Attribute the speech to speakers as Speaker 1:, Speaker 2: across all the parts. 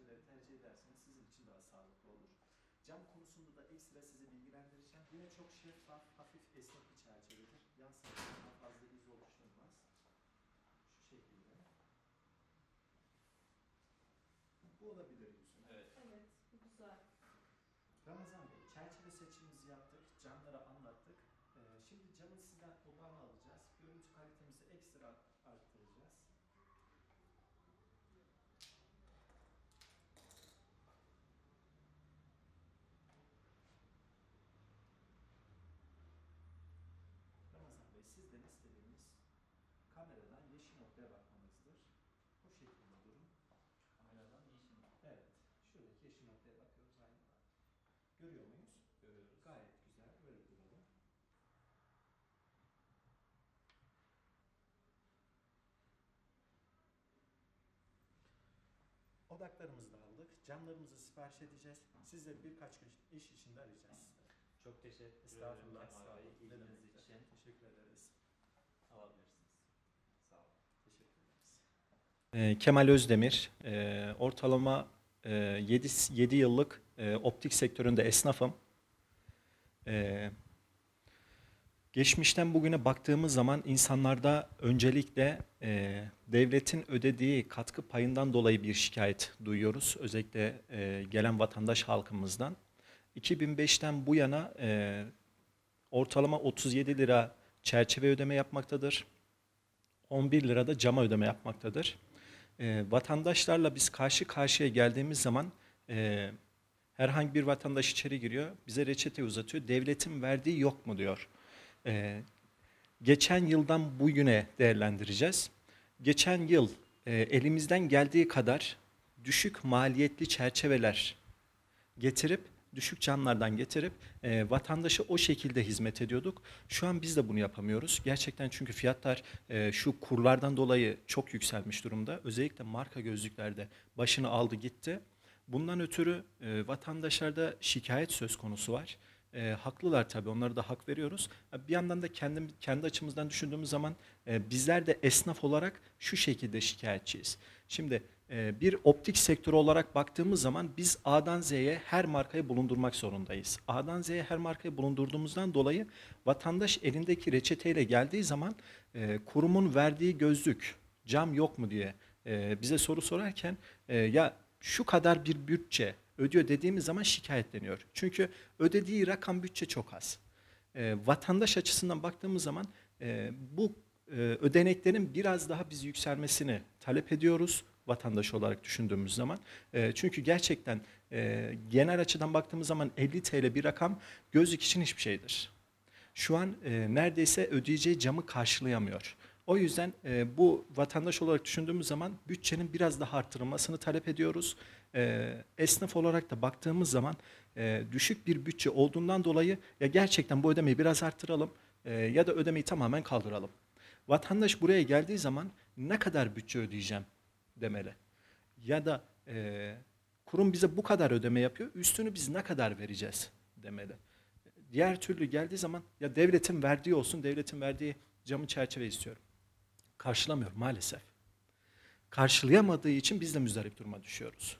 Speaker 1: çerçeveleri tercih ederseniz sizin için daha sağlıklı olur. Cam konusunda da ekstra sizi bilgilendireceğim. Yine çok şeffaf, hafif esnek bir çerçevedir. Yan sayısından fazla iz oluşturmaz. Şu şekilde. Bu olabilir Yusuf.
Speaker 2: Evet.
Speaker 3: Evet, bu güzel.
Speaker 1: Ramazan Bey, çerçeve seçimimizi yaptık, camları anlattık. Şimdi camın sizden odağını alacağız. Görüntü kalitemizi ekstra arttıracağız. Ramazan Bey, sizden istediğimiz kameradan yeşil noktaya bakmanızdır. Bu şekilde durun.
Speaker 2: Kameradan yeşil mi?
Speaker 1: Evet, şuradaki yeşil noktaya bakıyoruz aynı. Görüyor muyuz?
Speaker 2: Görüyoruz.
Speaker 1: Gayet güzel, böyle duralım. Odaklarımızı da aldık. Camlarımızı sipariş edeceğiz. Sizleri birkaç gün iş içinde arayacağız.
Speaker 2: Çok teşekkür ederim
Speaker 1: Estağfurullah, sağ
Speaker 2: Kemal Bey.
Speaker 1: olun. Ne demek?
Speaker 2: İlginiz için
Speaker 1: Teşekkür ederiz.
Speaker 2: alabilirsiniz. Sağ olun.
Speaker 1: Teşekkür ederiz.
Speaker 4: Kemal Özdemir, ortalama 7 yıllık optik sektöründe esnafım. Geçmişten bugüne baktığımız zaman insanlarda öncelikle devletin ödediği katkı payından dolayı bir şikayet duyuyoruz. Özellikle gelen vatandaş halkımızdan. 2005'ten bu yana ortalama 37 lira çerçeve ödeme yapmaktadır. 11 lira da cama ödeme yapmaktadır. Vatandaşlarla biz karşı karşıya geldiğimiz zaman herhangi bir vatandaş içeri giriyor, bize reçete uzatıyor. Devletin verdiği yok mu diyor. Geçen yıldan bugüne değerlendireceğiz. Geçen yıl elimizden geldiği kadar düşük maliyetli çerçeveler getirip, düşük camlardan getirip vatandaşa o şekilde hizmet ediyorduk. Şu an biz de bunu yapamıyoruz. Gerçekten çünkü fiyatlar şu kurlardan dolayı çok yükselmiş durumda. Özellikle marka gözlüklerde başını aldı gitti. Bundan ötürü vatandaşlarda şikayet söz konusu var. Haklılar tabii, onlara da hak veriyoruz. Bir yandan da kendi açımızdan düşündüğümüz zaman bizler de esnaf olarak şu şekilde şikayetçiyiz. Şimdi bir optik sektörü olarak baktığımız zaman biz A'dan Z'ye her markayı bulundurmak zorundayız. A'dan Z'ye her markayı bulundurduğumuzdan dolayı vatandaş elindeki reçeteyle geldiği zaman kurumun verdiği gözlük, cam yok mu diye bize soru sorarken ya şu kadar bir bütçe ödüyor dediğimiz zaman şikayetleniyor. Çünkü ödediği rakam bütçe çok az. Vatandaş açısından baktığımız zaman bu ödeneklerin biraz daha biz yükselmesini talep ediyoruz vatandaş olarak düşündüğümüz zaman. Çünkü gerçekten genel açıdan baktığımız zaman 50 TL bir rakam gözlük için hiçbir şeydir. Şu an neredeyse ödeyeceği camı karşılayamıyor. O yüzden bu vatandaş olarak düşündüğümüz zaman bütçenin biraz daha arttırılmasını talep ediyoruz. Esnaf olarak da baktığımız zaman düşük bir bütçe olduğundan dolayı ya gerçekten bu ödemeyi biraz arttıralım ya da ödemeyi tamamen kaldıralım. Vatandaş buraya geldiği zaman ne kadar bütçe ödeyeceğim demeli. Ya da kurum bize bu kadar ödeme yapıyor, üstünü biz ne kadar vereceğiz demeli. Diğer türlü geldiği zaman ya devletin verdiği olsun, devletin verdiği camı çerçeve istiyorum. Karşılamıyor maalesef. Karşılayamadığı için biz de müzdarip duruma düşüyoruz.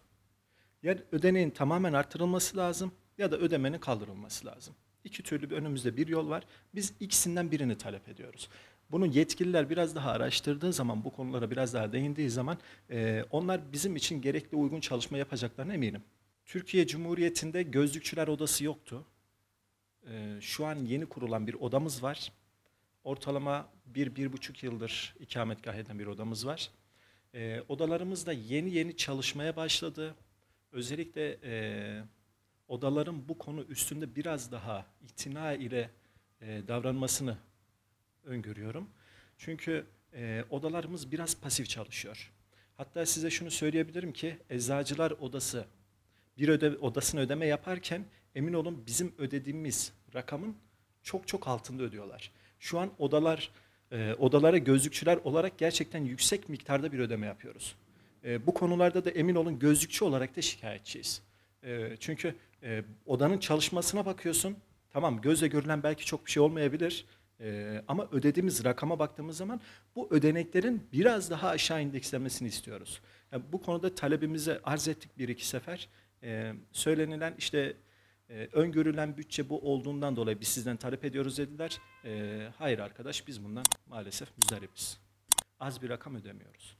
Speaker 4: Ya ödeneğin tamamen artırılması lazım ya da ödemenin kaldırılması lazım. İki türlü önümüzde bir yol var. Biz ikisinden birini talep ediyoruz. Bunu yetkililer biraz daha araştırdığı zaman, bu konulara biraz daha değindiği zaman onlar bizim için gerekli uygun çalışma yapacaklarına eminim. Türkiye Cumhuriyeti'nde gözlükçüler odası yoktu. Şu an yeni kurulan bir odamız var. Ortalama 1-1,5 yıldır ikametgah eden bir odamız var. Odalarımız da yeni çalışmaya başladı. Özellikle odaların bu konu üstünde biraz daha itina ile davranmasını öngörüyorum. Çünkü odalarımız biraz pasif çalışıyor. Hatta size şunu söyleyebilirim ki Eczacılar Odası odasını ödeme yaparken emin olun bizim ödediğimiz rakamın çok altında ödüyorlar. Şu an odalara gözlükçüler olarak gerçekten yüksek miktarda bir ödeme yapıyoruz. Bu konularda da emin olun gözlükçü olarak da şikayetçiyiz. Çünkü odanın çalışmasına bakıyorsun, tamam gözle görülen belki çok bir şey olmayabilir ama ödediğimiz rakama baktığımız zaman bu ödeneklerin biraz daha aşağı indekslenmesini istiyoruz. Bu konuda talebimizi arz ettik bir iki sefer. Söylenilen işte öngörülen bütçe bu olduğundan dolayı biz sizden talep ediyoruz dediler. Hayır arkadaş, biz bundan maalesef müzdaripiz. Az bir rakam ödemiyoruz.